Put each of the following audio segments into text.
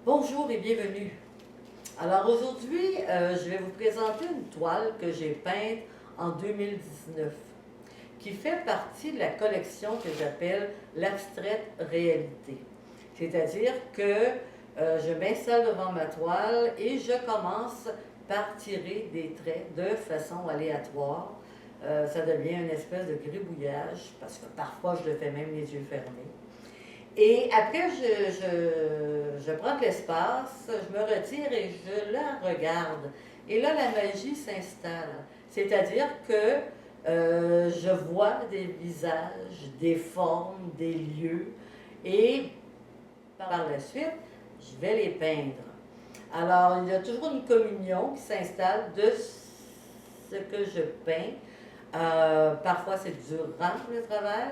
Bonjour et bienvenue. Alors aujourd'hui, je vais vous présenter une toile que j'ai peinte en 2019 qui fait partie de la collection que j'appelle l'abstraite réalité. C'est-à-dire que je m'installe devant ma toile et je commence par tirer des traits de façon aléatoire. Ça devient une espèce de gribouillage parce que parfois je le fais même les yeux fermés. Et après, je prends de l'espace, je me retire et je la regarde. Et là, la magie s'installe. C'est-à-dire que je vois des visages, des formes, des lieux. Et par la suite, je vais les peindre. Alors, il y a toujours une communion qui s'installe de ce que je peins. Parfois, c'est durant le travail.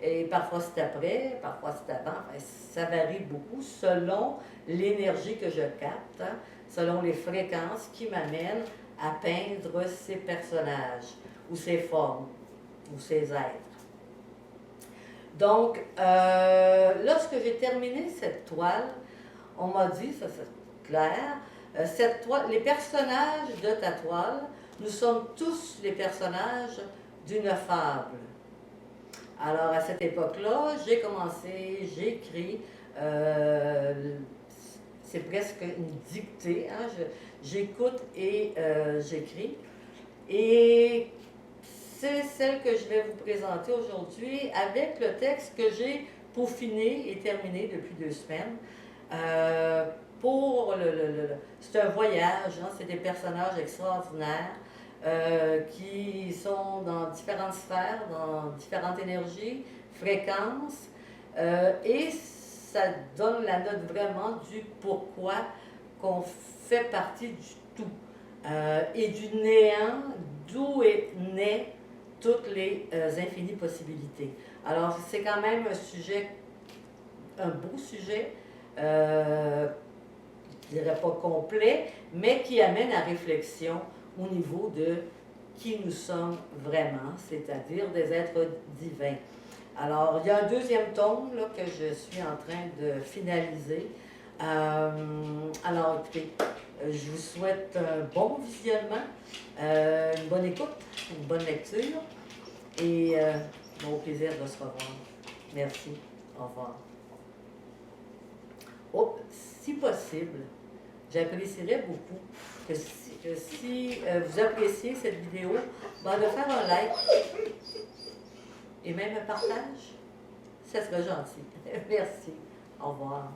Et parfois c'est après, parfois c'est avant. Enfin, ça varie beaucoup selon l'énergie que je capte, hein, selon les fréquences qui m'amènent à peindre ces personnages, ou ces formes, ou ces êtres. Donc, lorsque j'ai terminé cette toile, on m'a dit, ça c'est clair, cette toile, les personnages de ta toile, nous sommes tous les personnages d'une fable. Alors, à cette époque-là, j'ai commencé, j'écris, c'est presque une dictée, hein, j'écoute et j'écris. Et c'est celle que je vais vous présenter aujourd'hui avec le texte que j'ai peaufiné et terminé depuis 2 semaines. C'est un voyage, hein, c'est des personnages extraordinaires. Qui sont dans différentes sphères, dans différentes énergies, fréquences, et ça donne la note vraiment du pourquoi qu'on fait partie du tout, et du néant d'où est né toutes les infinies possibilités. Alors c'est quand même un beau sujet, je ne dirais pas complet, mais qui amène à réflexion au niveau de qui nous sommes vraiment, c'est-à-dire des êtres divins. Alors, il y a un 2e tome là, que je suis en train de finaliser. Alors, écoutez, je vous souhaite un bon visionnement, une bonne écoute, une bonne lecture et au plaisir de se revoir. Merci. Au revoir. Oh, si possible, j'apprécierais beaucoup que si vous appréciez cette vidéo, de faire un like et même un partage, ça serait gentil. Merci. Au revoir.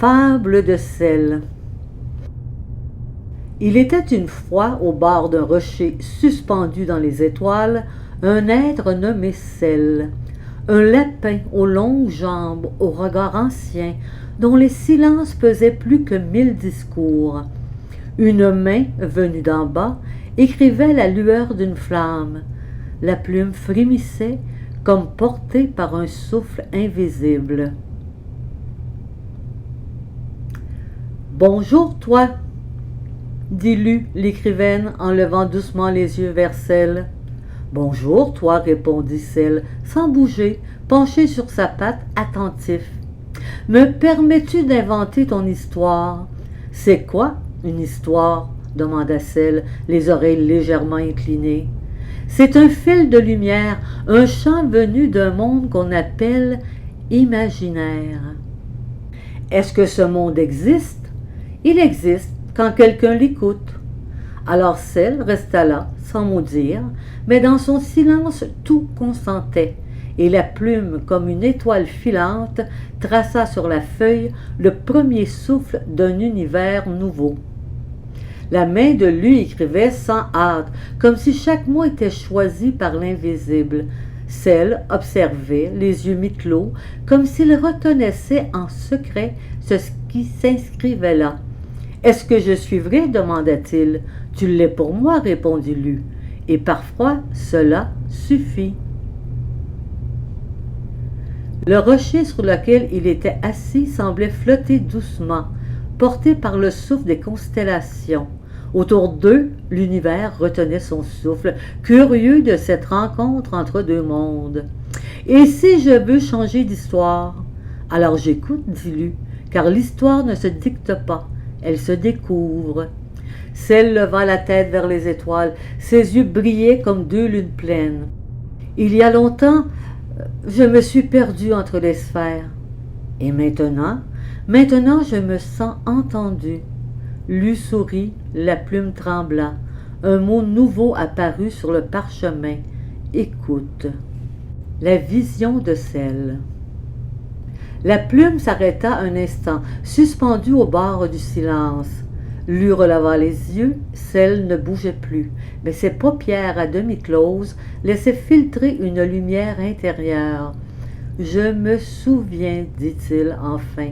Fable de Celle. Il était une fois, au bord d'un rocher suspendu dans les étoiles, un être nommé Celle, un lapin aux longues jambes, au regard ancien, dont les silences pesaient plus que 1000 discours. Une main, venue d'en bas, écrivait la lueur d'une flamme. La plume frémissait, comme portée par un souffle invisible. « Bonjour, toi !» dit Lu, l'écrivaine, en levant doucement les yeux vers Celle. « Bonjour, toi !» répondit Celle, sans bouger, penché sur sa patte, attentif. « Me permets-tu d'inventer ton histoire ?»« C'est quoi, une histoire ?» demanda Celle, les oreilles légèrement inclinées. « C'est un fil de lumière, un chant venu d'un monde qu'on appelle imaginaire. » « Est-ce que ce monde existe? » « Il existe quand quelqu'un l'écoute. » Alors Celle resta là, sans mot dire, mais dans son silence tout consentait, et la plume, comme une étoile filante, traça sur la feuille le premier souffle d'un univers nouveau. La main de Lu écrivait sans hâte, comme si chaque mot était choisi par l'invisible. Celle observait, les yeux mi-clos, comme s'il reconnaissait en secret ce qui s'inscrivait là. « Est-ce que je suis vrai ?» demanda-t-il. « Tu l'es pour moi, » répondit Lu. « Et parfois, cela suffit. » Le rocher sur lequel il était assis semblait flotter doucement, porté par le souffle des constellations. Autour d'eux, l'univers retenait son souffle, curieux de cette rencontre entre deux mondes. « Et si je veux changer d'histoire? »« Alors j'écoute, » dit Lu, « car l'histoire ne se dicte pas. Elle se découvre. » Celle leva la tête vers les étoiles. Ses yeux brillaient comme deux lunes pleines. « Il y a longtemps, je me suis perdue entre les sphères. Et maintenant, je me sens entendue. » Lu sourit, la plume trembla. Un mot nouveau apparut sur le parchemin. « Écoute. » La vision de Celle. La plume s'arrêta un instant, suspendue au bord du silence. Lu releva les yeux, Celle ne bougeait plus, mais ses paupières à demi closes laissaient filtrer une lumière intérieure. « Je me souviens, dit-il enfin,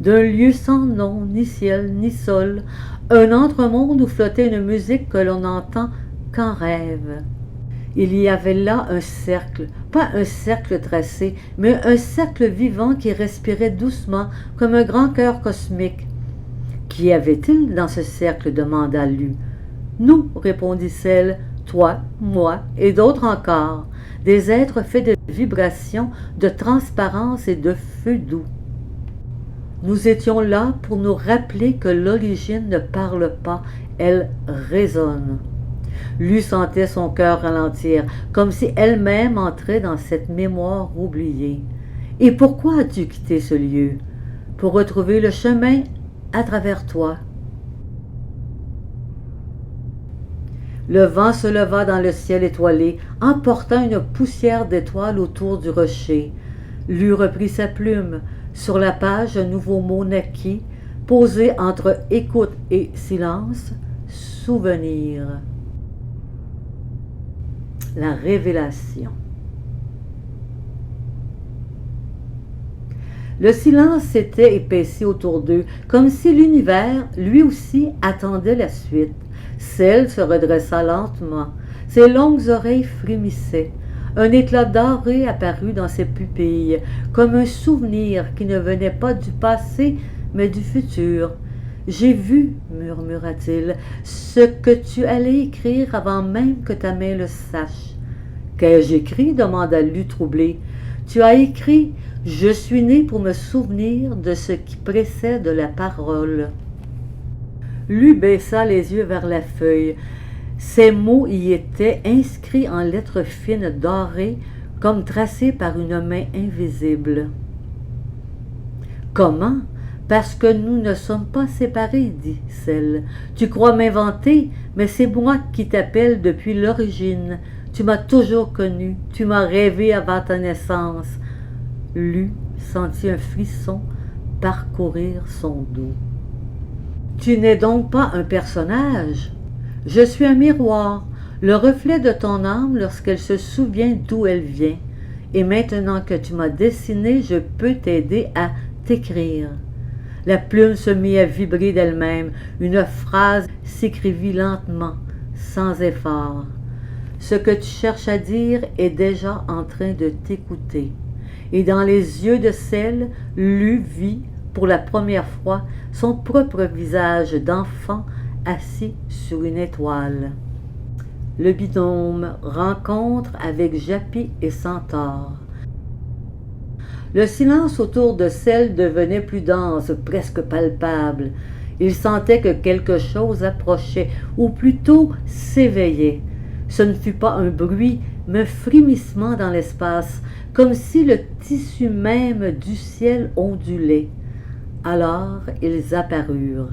d'un lieu sans nom, ni ciel, ni sol, un entremonde où flottait une musique que l'on n'entend qu'en rêve. » Il y avait là un cercle, pas un cercle tracé, mais un cercle vivant qui respirait doucement comme un grand cœur cosmique. « Qui avait-il dans ce cercle ?» demanda Lu. « Nous, répondit Celle, toi, moi et d'autres encore, des êtres faits de vibrations, de transparence et de feu doux. Nous étions là pour nous rappeler que l'origine ne parle pas, elle résonne. » Lu sentait son cœur ralentir, comme si elle-même entrait dans cette mémoire oubliée. « Et pourquoi as-tu quitté ce lieu? »« Pour retrouver le chemin à travers toi. » Le vent se leva dans le ciel étoilé, emportant une poussière d'étoiles autour du rocher. Lu reprit sa plume. Sur la page, un nouveau mot naquit, posé entre écoute et silence, souvenir. La révélation. Le silence s'était épaissi autour d'eux, comme si l'univers, lui aussi, attendait la suite. Celle se redressa lentement. Ses longues oreilles frémissaient. Un éclat doré apparut dans ses pupilles, comme un souvenir qui ne venait pas du passé, mais du futur. « J'ai vu, murmura-t-il, ce que tu allais écrire avant même que ta main le sache. »« Qu'ai-je écrit ?» demanda Lu troublé. « Tu as écrit « Je suis né pour me souvenir de ce qui précède la parole. » Lu baissa les yeux vers la feuille. Ces mots y étaient inscrits en lettres fines dorées, comme tracés par une main invisible. « Comment ? Parce que nous ne sommes pas séparés, dit Celle. Tu crois m'inventer, mais c'est moi qui t'appelle depuis l'origine. Tu m'as toujours connu, tu m'as rêvé avant ta naissance. » Lu sentit un frisson parcourir son dos. Tu n'es donc pas un personnage. Je suis un miroir, le reflet de ton âme lorsqu'elle se souvient d'où elle vient. Et maintenant que tu m'as dessiné, je peux t'aider à t'écrire. La plume se mit à vibrer d'elle-même. Une phrase s'écrivit lentement, sans effort. Ce que tu cherches à dire est déjà en train de t'écouter. Et dans les yeux de celle, Lu vit pour la première fois son propre visage d'enfant assis sur une étoile. Le binôme rencontre avec Japy et Centaure. Le silence autour de celle devenait plus dense, presque palpable. Il sentait que quelque chose approchait, ou plutôt s'éveillait. Ce ne fut pas un bruit, mais un frémissement dans l'espace, comme si le tissu même du ciel ondulait. Alors ils apparurent.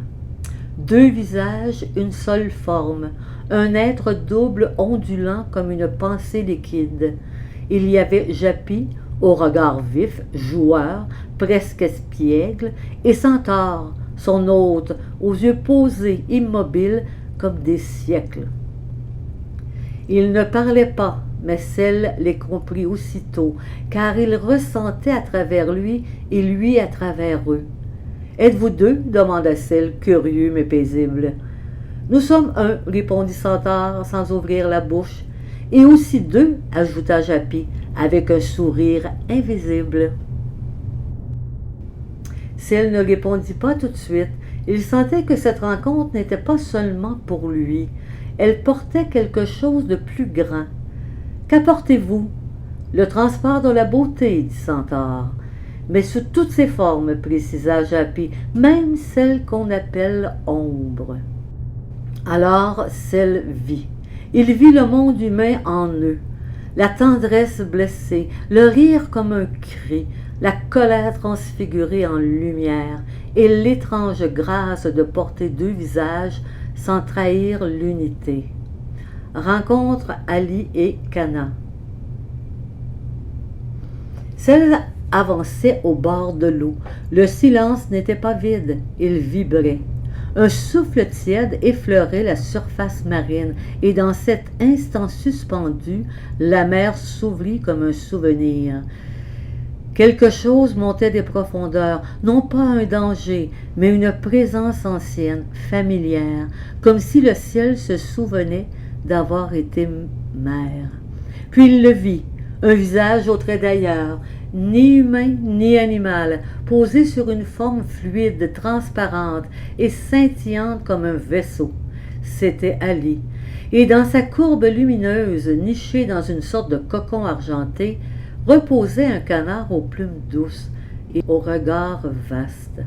Deux visages, une seule forme, un être double ondulant comme une pensée liquide. Il y avait Japy, au regard vif, joueur, presque espiègle, et Centaure, son hôte, aux yeux posés, immobiles, comme des siècles. Il ne parlait pas, mais celle les comprit aussitôt, car il ressentait à travers lui et lui à travers eux. « Êtes-vous deux? » demanda celle, curieux mais paisible. « Nous sommes un, » répondit Centaure sans ouvrir la bouche. « Et aussi deux, » ajouta Japy, avec un sourire invisible. Celle ne répondit pas tout de suite. Il sentait que cette rencontre n'était pas seulement pour lui. Elle portait quelque chose de plus grand. « Qu'apportez-vous? »« Le transport de la beauté, » dit Centaure. « Mais sous toutes ses formes, » précisa Japy, « même celle qu'on appelle ombre. » Alors celle vit. Il vit le monde humain en eux, la tendresse blessée, le rire comme un cri, la colère transfigurée en lumière, et l'étrange grâce de porter deux visages sans trahir l'unité. Rencontre Ali et Cana. Celle avançait au bord de l'eau. Le silence n'était pas vide, il vibrait. Un souffle tiède effleurait la surface marine, et dans cet instant suspendu, la mer s'ouvrit comme un souvenir. Quelque chose montait des profondeurs, non pas un danger, mais une présence ancienne, familière, comme si le ciel se souvenait d'avoir été mère. Puis il le vit, un visage au trait d'ailleurs, ni humain ni animal, posé sur une forme fluide, transparente et scintillante comme un vaisseau. C'était Ali, et dans sa courbe lumineuse, nichée dans une sorte de cocon argenté, reposait un canard aux plumes douces et au regard vaste.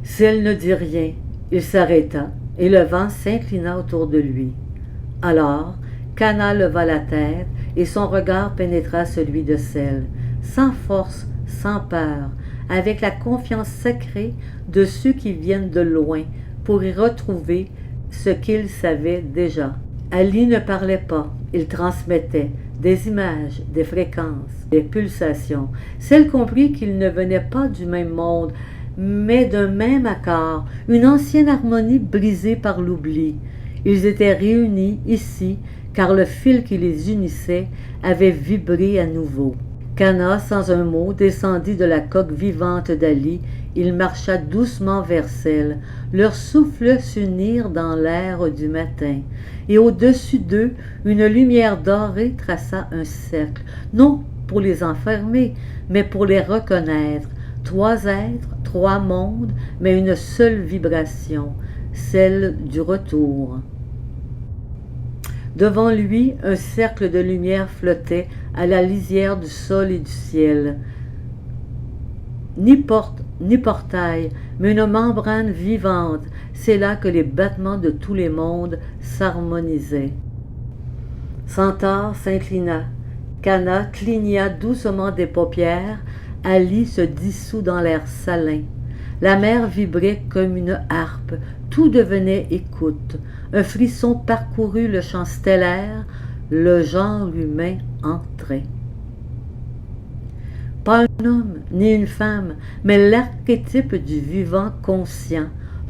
Si elle ne dit rien, il s'arrêta, et le vent s'inclina autour de lui. Alors, Cana leva la tête, et son regard pénétra celui de celle, sans force, sans peur, avec la confiance sacrée de ceux qui viennent de loin pour y retrouver ce qu'ils savaient déjà. Ali ne parlait pas, il transmettait des images, des fréquences, des pulsations. Celle comprit qu'ils ne venaient pas du même monde, mais d'un même accord, une ancienne harmonie brisée par l'oubli. Ils étaient réunis ici, car le fil qui les unissait avait vibré à nouveau. Cana, sans un mot, descendit de la coque vivante d'Ali. Il marcha doucement vers celle. Leurs souffles s'unirent dans l'air du matin. Et au-dessus d'eux, une lumière dorée traça un cercle, non pour les enfermer, mais pour les reconnaître. Trois êtres, trois mondes, mais une seule vibration, celle du retour. Devant lui, un cercle de lumière flottait à la lisière du sol et du ciel. Ni porte, ni portail, mais une membrane vivante, c'est là que les battements de tous les mondes s'harmonisaient. Centaure s'inclina. Cana cligna doucement des paupières. Ali se dissout dans l'air salin. La mer vibrait comme une harpe. Tout devenait écoute. Un frisson parcourut le champ stellaire. Le genre humain entrait. Pas un homme, ni une femme, mais l'archétype du vivant conscient,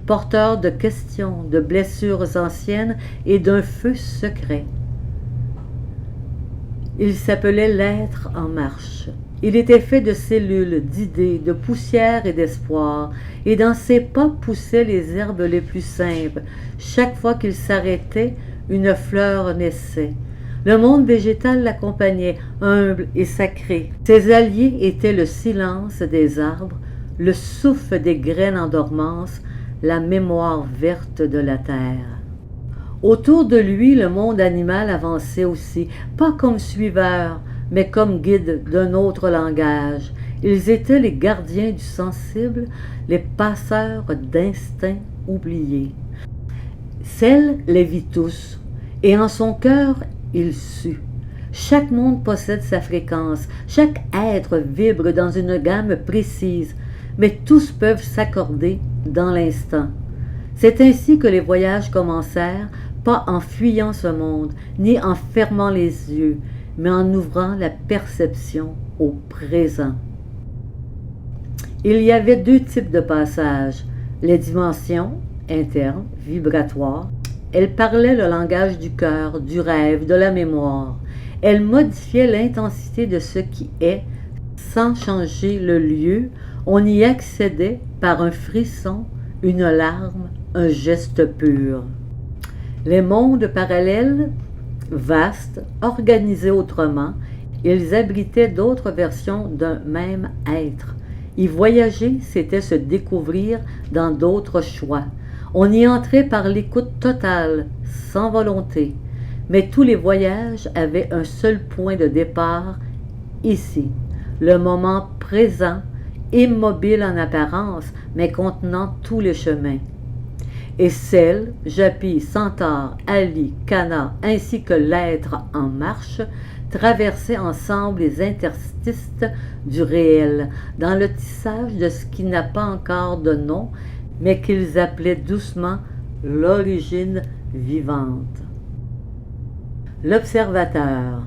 porteur de questions, de blessures anciennes et d'un feu secret. Il s'appelait l'être en marche. Il était fait de cellules, d'idées, de poussière et d'espoir, et dans ses pas poussaient les herbes les plus simples. Chaque fois qu'il s'arrêtait, une fleur naissait. Le monde végétal l'accompagnait, humble et sacré. Ses alliés étaient le silence des arbres, le souffle des graines en dormance, la mémoire verte de la terre. Autour de lui, le monde animal avançait aussi, pas comme suiveurs, mais comme guides d'un autre langage. Ils étaient les gardiens du sensible, les passeurs d'instincts oubliés. Celle les vit tous, et en son cœur, il sut. Chaque monde possède sa fréquence, chaque être vibre dans une gamme précise, mais tous peuvent s'accorder dans l'instant. C'est ainsi que les voyages commencèrent, pas en fuyant ce monde, ni en fermant les yeux, mais en ouvrant la perception au présent. Il y avait deux types de passages, les dimensions internes, vibratoires. Elles parlaient le langage du cœur, du rêve, de la mémoire. Elles modifiaient l'intensité de ce qui est, sans changer le lieu. On y accédait par un frisson, une larme, un geste pur. Les mondes parallèles, vastes, organisés autrement, ils abritaient d'autres versions d'un même être. Y voyager, c'était se découvrir dans d'autres choix. On y entrait par l'écoute totale, sans volonté. Mais tous les voyages avaient un seul point de départ, ici, le moment présent, immobile en apparence, mais contenant tous les chemins. Et Celle, Japi, Centaure, Ali, Cana, ainsi que l'être en marche, traversaient ensemble les interstices du réel, dans le tissage de ce qui n'a pas encore de nom, mais qu'ils appelaient doucement l'origine vivante. L'observateur.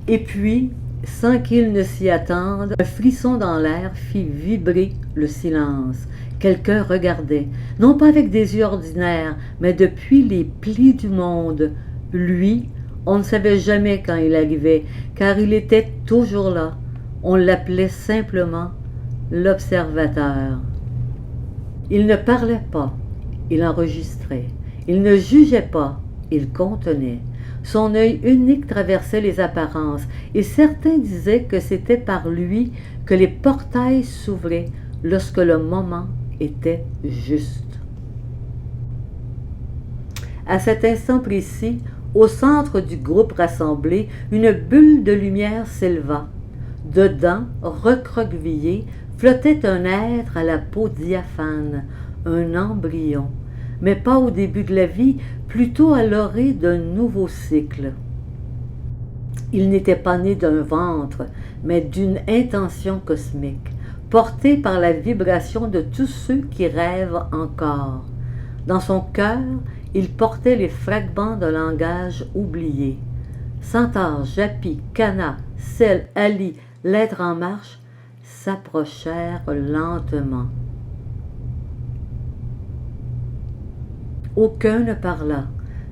Et puis, sans qu'il ne s'y attende, un frisson dans l'air fit vibrer le silence. Quelqu'un regardait, non pas avec des yeux ordinaires, mais depuis les plis du monde. Lui, on ne savait jamais quand il arrivait, car il était toujours là. On l'appelait simplement l'observateur. Il ne parlait pas, il enregistrait. Il ne jugeait pas, il contenait. Son œil unique traversait les apparences, et certains disaient que c'était par lui que les portails s'ouvraient lorsque le moment était juste. À cet instant précis, au centre du groupe rassemblé, une bulle de lumière s'éleva. Dedans, recroquevillé, flottait un être à la peau diaphane, un embryon, mais pas au début de la vie, plutôt à l'orée d'un nouveau cycle. Il n'était pas né d'un ventre, mais d'une intention cosmique, porté par la vibration de tous ceux qui rêvent encore. Dans son cœur, il portait les fragments d'un langage oublié. Centaure, Japi, Cana, Celle, Ali, l'être en marche s'approchèrent lentement. Aucun ne parla,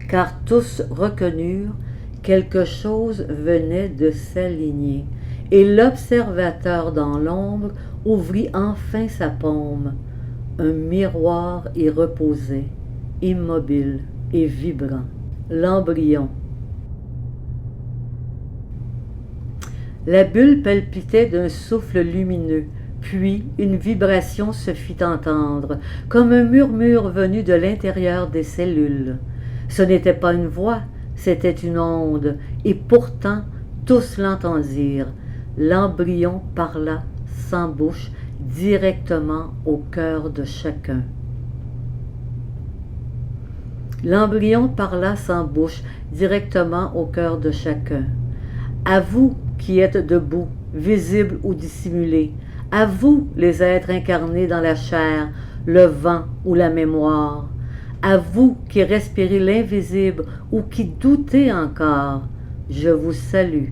car tous reconnurent quelque chose venait de s'aligner, et l'observateur dans l'ombre ouvrit enfin sa paume. Un miroir y reposait, immobile et vibrant. L'embryon. La bulle palpitait d'un souffle lumineux, puis une vibration se fit entendre, comme un murmure venu de l'intérieur des cellules. Ce n'était pas une voix, c'était une onde, et pourtant tous l'entendirent. L'embryon parla sans bouche, directement au cœur de chacun. L'embryon parla sans bouche, directement au cœur de chacun. À vous qui êtes debout, visibles ou dissimulés, à vous les êtres incarnés dans la chair, le vent ou la mémoire, à vous qui respirez l'invisible ou qui doutez encore, je vous salue.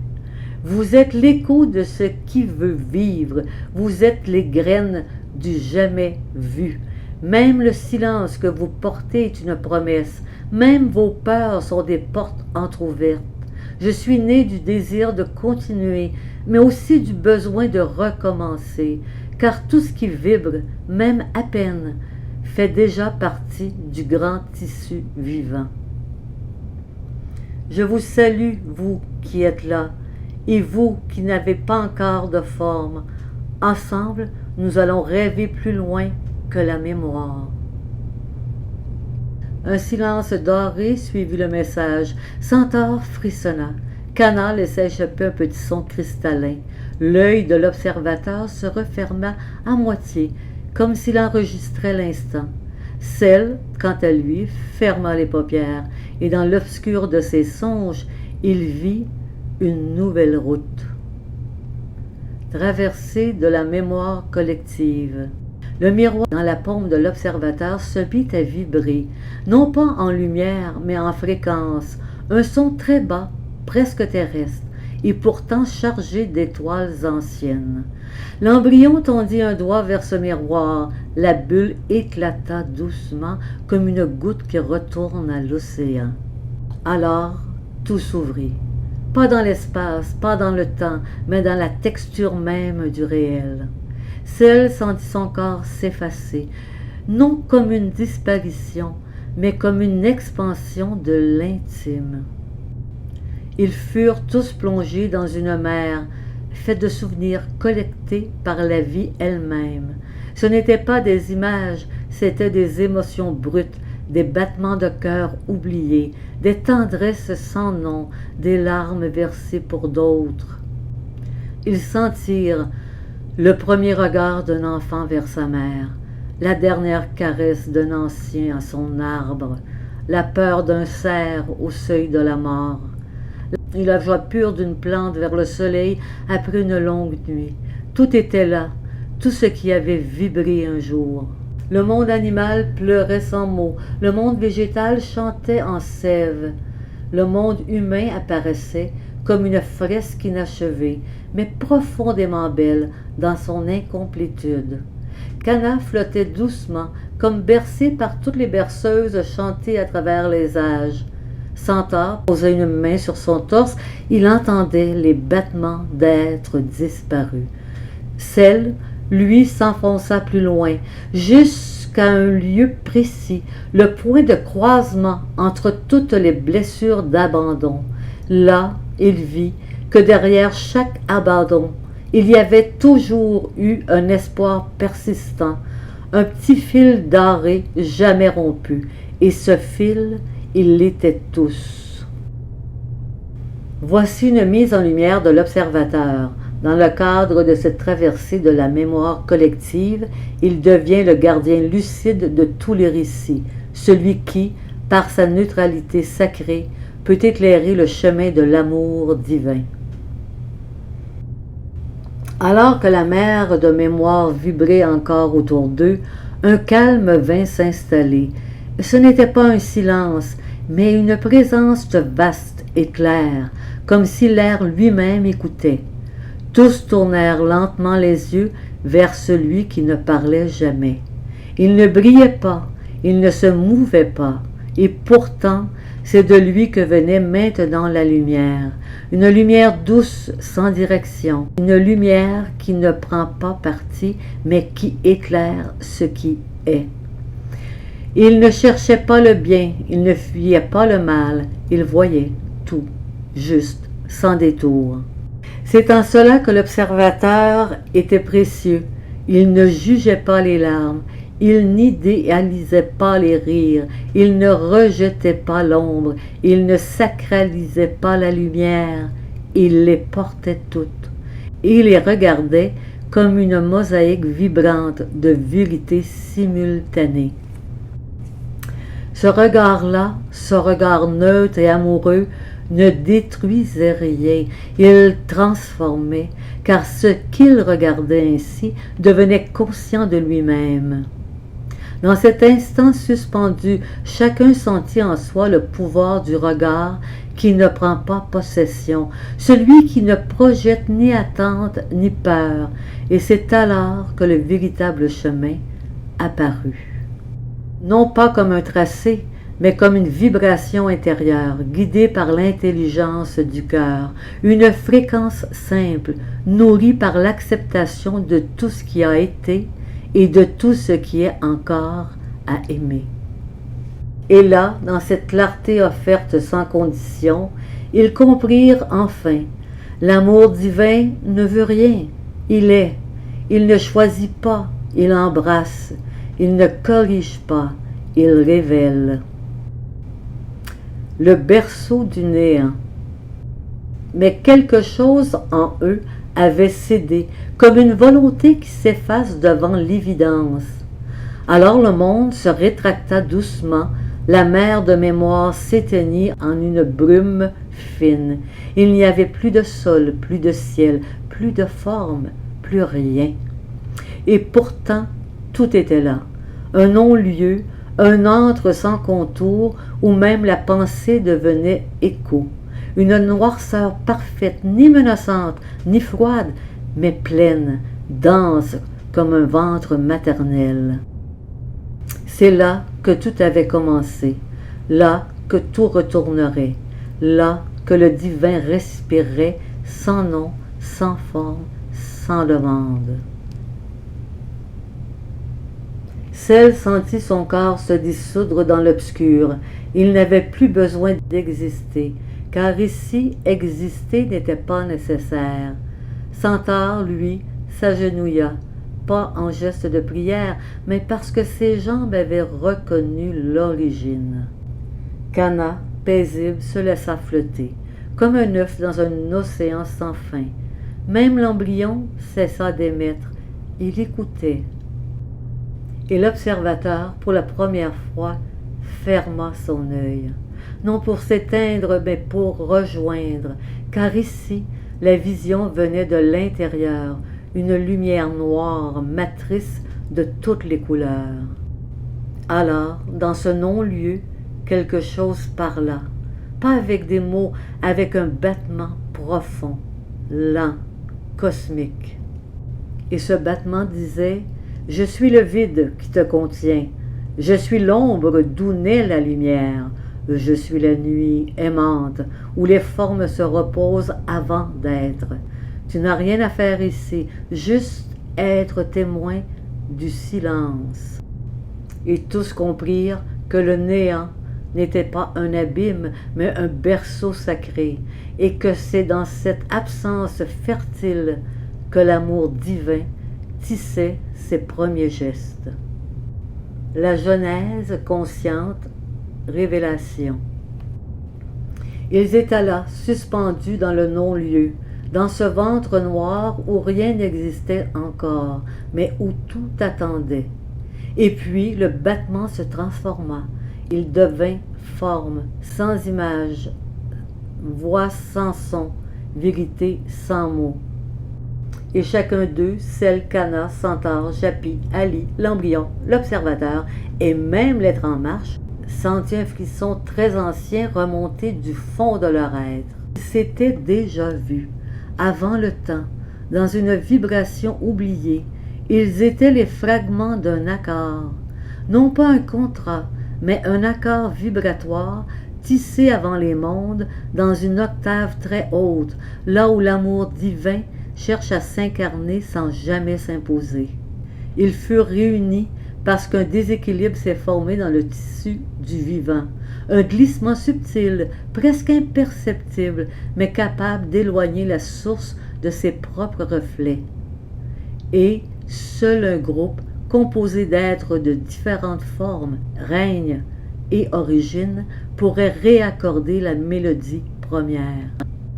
Vous êtes l'écho de ce qui veut vivre, vous êtes les graines du jamais vu. Même le silence que vous portez est une promesse, même vos peurs sont des portes entr'ouvertes. Je suis né du désir de continuer, mais aussi du besoin de recommencer, car tout ce qui vibre, même à peine, fait déjà partie du grand tissu vivant. Je vous salue, vous qui êtes là, et vous qui n'avez pas encore de forme. Ensemble, nous allons rêver plus loin que la mémoire. Un silence doré suivit le message. Centaure frissonna. Cana laissa échapper un petit son cristallin. L'œil de l'observateur se referma à moitié, comme s'il enregistrait l'instant. Celle, quant à lui, ferma les paupières, et dans l'obscur de ses songes, il vit une nouvelle route. Traversée de la mémoire collective. Le miroir dans la paume de l'observateur se mit à vibrer, non pas en lumière, mais en fréquence, un son très bas, presque terrestre, et pourtant chargé d'étoiles anciennes. L'embryon tendit un doigt vers ce miroir, la bulle éclata doucement comme une goutte qui retourne à l'océan. Alors, tout s'ouvrit. Pas dans l'espace, pas dans le temps, mais dans la texture même du réel. Celle sentit son corps s'effacer, non comme une disparition, mais comme une expansion de l'intime. Ils furent tous plongés dans une mer, faite de souvenirs collectés par la vie elle-même. Ce n'étaient pas des images, c'étaient des émotions brutes, des battements de cœur oubliés, des tendresses sans nom, des larmes versées pour d'autres. Ils sentirent le premier regard d'un enfant vers sa mère, la dernière caresse d'un ancien à son arbre, la peur d'un cerf au seuil de la mort, et la joie pure d'une plante vers le soleil après une longue nuit. Tout était là, tout ce qui avait vibré un jour. Le monde animal pleurait sans mots, le monde végétal chantait en sève, le monde humain apparaissait comme une fresque inachevée, mais profondément belle dans son incomplétude. Cana flottait doucement, comme bercée par toutes les berceuses chantées à travers les âges. Centaure posait une main sur son torse, il entendait les battements d'êtres disparus. Celle, lui, s'enfonça plus loin, jusqu'à un lieu précis, le point de croisement entre toutes les blessures d'abandon. Là, il vit que derrière chaque abandon, il y avait toujours eu un espoir persistant, un petit fil doré jamais rompu, et ce fil, ils l'étaient tous. Voici une mise en lumière de l'observateur. Dans le cadre de cette traversée de la mémoire collective, il devient le gardien lucide de tous les récits, celui qui, par sa neutralité sacrée, peut éclairer le chemin de l'amour divin. Alors que la mer de mémoire vibrait encore autour d'eux, un calme vint s'installer. Ce n'était pas un silence, mais une présence vaste et claire, comme si l'air lui-même écoutait. Tous tournèrent lentement les yeux vers celui qui ne parlait jamais. Il ne brillait pas, il ne se mouvait pas, et pourtant, c'est de lui que venait maintenant la lumière, une lumière douce sans direction, une lumière qui ne prend pas parti, mais qui éclaire ce qui est. Il ne cherchait pas le bien, il ne fuyait pas le mal, il voyait tout, juste, sans détour. C'est en cela que l'observateur était précieux. Il ne jugeait pas les larmes, il n'idéalisait pas les rires, il ne rejetait pas l'ombre, il ne sacralisait pas la lumière, il les portait toutes. Et les regardait comme une mosaïque vibrante de vérités simultanées. Ce regard-là, ce regard neutre et amoureux, ne détruisait rien, il transformait, car ce qu'il regardait ainsi devenait conscient de lui-même. Dans cet instant suspendu, chacun sentit en soi le pouvoir du regard qui ne prend pas possession, celui qui ne projette ni attente ni peur, et c'est alors que le véritable chemin apparut. Non pas comme un tracé, mais comme une vibration intérieure, guidée par l'intelligence du cœur, une fréquence simple, nourrie par l'acceptation de tout ce qui a été et de tout ce qui est encore à aimer. Et là, dans cette clarté offerte sans condition, ils comprirent enfin, l'amour divin ne veut rien, il est, il ne choisit pas, il embrasse, il ne corrige pas, il révèle. Le berceau du néant. Mais quelque chose en eux avait cédé, comme une volonté qui s'efface devant l'évidence. Alors le monde se rétracta doucement, la mer de mémoire s'éteignit en une brume fine. Il n'y avait plus de sol, plus de ciel, plus de forme, plus rien. Et pourtant, tout était là, un non-lieu, un antre sans contour où même la pensée devenait écho, une noirceur parfaite, ni menaçante, ni froide, mais pleine, dense comme un ventre maternel. C'est là que tout avait commencé, là que tout retournerait, là que le divin respirerait sans nom, sans forme, sans demande. Celle sentit son corps se dissoudre dans l'obscur. Il n'avait plus besoin d'exister, car ici, exister n'était pas nécessaire. Centaure, lui, s'agenouilla, pas en geste de prière, mais parce que ses jambes avaient reconnu l'origine. Cana, paisible, se laissa flotter, comme un œuf dans un océan sans fin. Même l'embryon cessa d'émettre. Il écoutait. Et l'observateur, pour la première fois, ferma son œil. Non pour s'éteindre, mais pour rejoindre, car ici, la vision venait de l'intérieur, une lumière noire, matrice de toutes les couleurs. Alors, dans ce non-lieu, quelque chose parla, pas avec des mots, avec un battement profond, lent, cosmique. Et ce battement disait: « Je suis le vide qui te contient, je suis l'ombre d'où naît la lumière, je suis la nuit aimante où les formes se reposent avant d'être. Tu n'as rien à faire ici, juste être témoin du silence. » Et tous comprirent que le néant n'était pas un abîme, mais un berceau sacré, et que c'est dans cette absence fertile que l'amour divin tissait ses premiers gestes. La Genèse consciente, révélation. Ils étaient là, suspendus dans le non-lieu, dans ce ventre noir où rien n'existait encore, mais où tout attendait. Et puis le battement se transforma, il devint forme, sans image, voix sans son, vérité sans mots. Et chacun d'eux, Celle, Cana, Centaure, Japi, Ali, l'embryon, l'observateur et même l'être en marche, sentit un frisson très ancien remonter du fond de leur être. Ils s'étaient déjà vus, avant le temps, dans une vibration oubliée. Ils étaient les fragments d'un accord, non pas un contrat, mais un accord vibratoire tissé avant les mondes dans une octave très haute, là où l'amour divin cherche à s'incarner sans jamais s'imposer. Ils furent réunis parce qu'un déséquilibre s'est formé dans le tissu du vivant, un glissement subtil, presque imperceptible, mais capable d'éloigner la source de ses propres reflets. Et seul un groupe, composé d'êtres de différentes formes, règne et origine, pourrait réaccorder la mélodie première.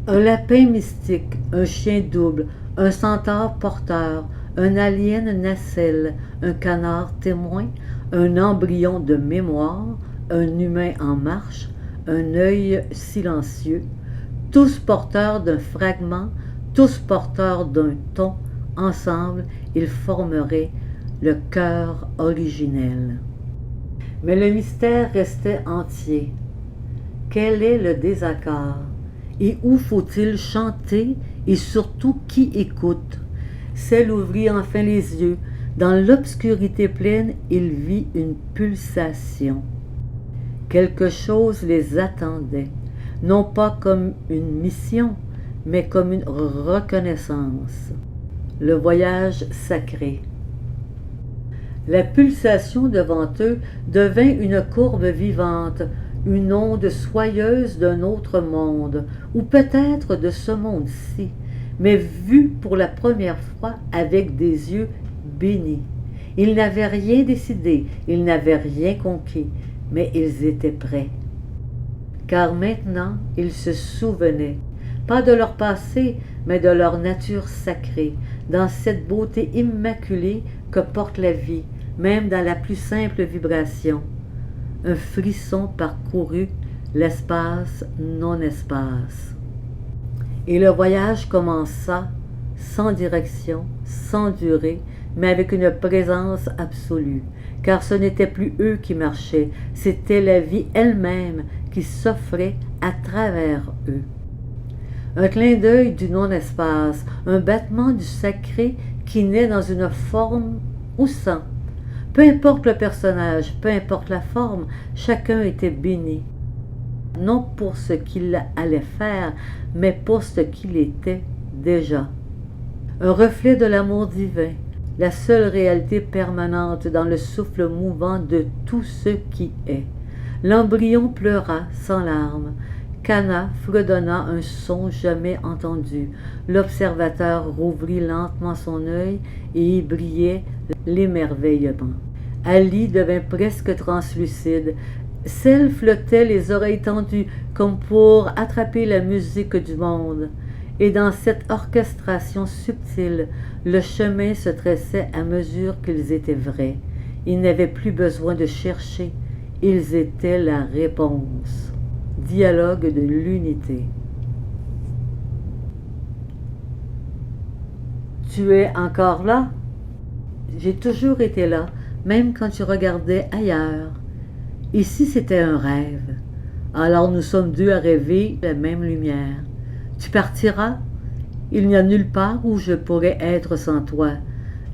Un lapin mystique, un chien double, un centaure porteur, un alien nacelle, un canard témoin, un embryon de mémoire, un humain en marche, un œil silencieux, tous porteurs d'un fragment, tous porteurs d'un ton, ensemble, ils formeraient le cœur originel. Mais le mystère restait entier. Quel est le désaccord? Et où faut-il chanter? Et surtout, qui écoute? Celle ouvrit enfin les yeux. Dans l'obscurité pleine, il vit une pulsation. Quelque chose les attendait, non pas comme une mission, mais comme une reconnaissance. Le voyage sacré. La pulsation devant eux devint une courbe vivante, une onde soyeuse d'un autre monde, ou peut-être de ce monde-ci, mais vue pour la première fois avec des yeux bénis. Ils n'avaient rien décidé, ils n'avaient rien conquis, mais ils étaient prêts. Car maintenant, ils se souvenaient, pas de leur passé, mais de leur nature sacrée, dans cette beauté immaculée que porte la vie, même dans la plus simple vibration. Un frisson parcourut l'espace non-espace. Et le voyage commença sans direction, sans durée, mais avec une présence absolue, car ce n'était plus eux qui marchaient, c'était la vie elle-même qui s'offrait à travers eux. Un clin d'œil du non-espace, un battement du sacré qui naît dans une forme ou sans. Peu importe le personnage, peu importe la forme, chacun était béni. Non pour ce qu'il allait faire, mais pour ce qu'il était déjà. Un reflet de l'amour divin, la seule réalité permanente dans le souffle mouvant de tout ce qui est. L'embryon pleura sans larmes. Cana fredonna un son jamais entendu. L'observateur rouvrit lentement son œil et y brillait l'émerveillement. Ali devint presque translucide. Celle flottait les oreilles tendues comme pour attraper la musique du monde. Et dans cette orchestration subtile, le chemin se tressait à mesure qu'ils étaient vrais. Ils n'avaient plus besoin de chercher. Ils étaient la réponse. Dialogue de l'unité. Tu es encore là? J'ai toujours été là, même quand tu regardais ailleurs. Ici, c'était un rêve. Alors nous sommes deux à rêver la même lumière. Tu partiras? Il n'y a nulle part où je pourrais être sans toi.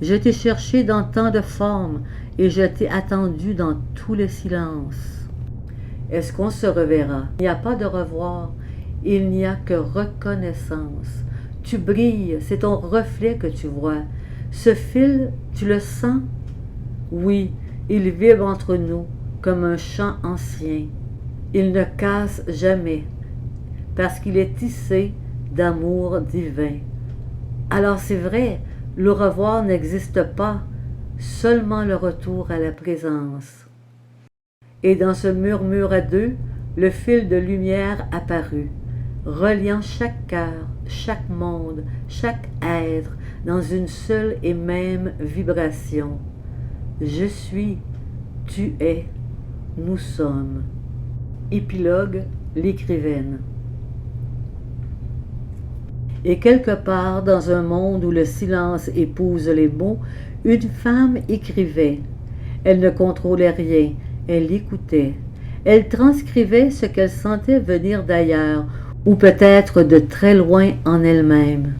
Je t'ai cherché dans tant de formes et je t'ai attendu dans tous les silences. Est-ce qu'on se reverra? Il n'y a pas de revoir, il n'y a que reconnaissance. Tu brilles, c'est ton reflet que tu vois. Ce fil, tu le sens? Oui, il vibre entre nous comme un chant ancien. Il ne casse jamais, parce qu'il est tissé d'amour divin. Alors c'est vrai, le revoir n'existe pas, seulement le retour à la présence. Et dans ce murmure à deux, le fil de lumière apparut, reliant chaque cœur, chaque monde, chaque être dans une seule et même vibration. Je suis, tu es, nous sommes. Épilogue, l'écrivaine. Et quelque part dans un monde où le silence épouse les mots, une femme écrivait. Elle ne contrôlait rien. Elle écoutait. Elle transcrivait ce qu'elle sentait venir d'ailleurs, ou peut-être de très loin en elle-même.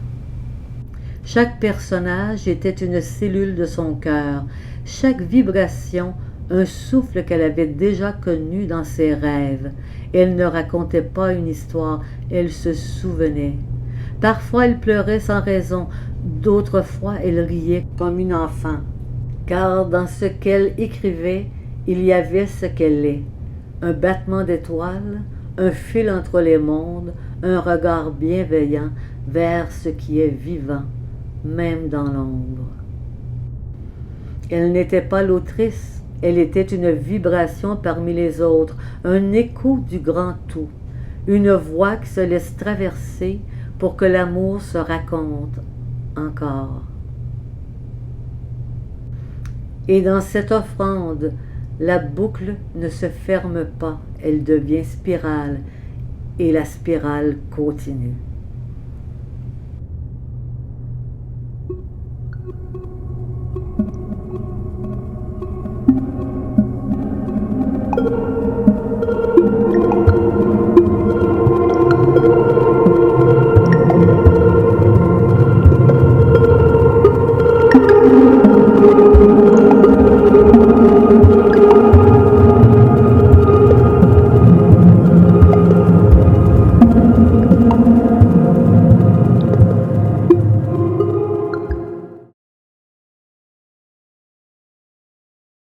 Chaque personnage était une cellule de son cœur, chaque vibration un souffle qu'elle avait déjà connu dans ses rêves. Elle ne racontait pas une histoire, elle se souvenait. Parfois elle pleurait sans raison, d'autres fois elle riait comme une enfant, car dans ce qu'elle écrivait, il y avait ce qu'elle est, un battement d'étoiles, un fil entre les mondes, un regard bienveillant vers ce qui est vivant, même dans l'ombre. Elle n'était pas l'autrice, elle était une vibration parmi les autres, un écho du grand tout, une voix qui se laisse traverser pour que l'amour se raconte encore. Et dans cette offrande, la boucle ne se ferme pas, elle devient spirale, et la spirale continue.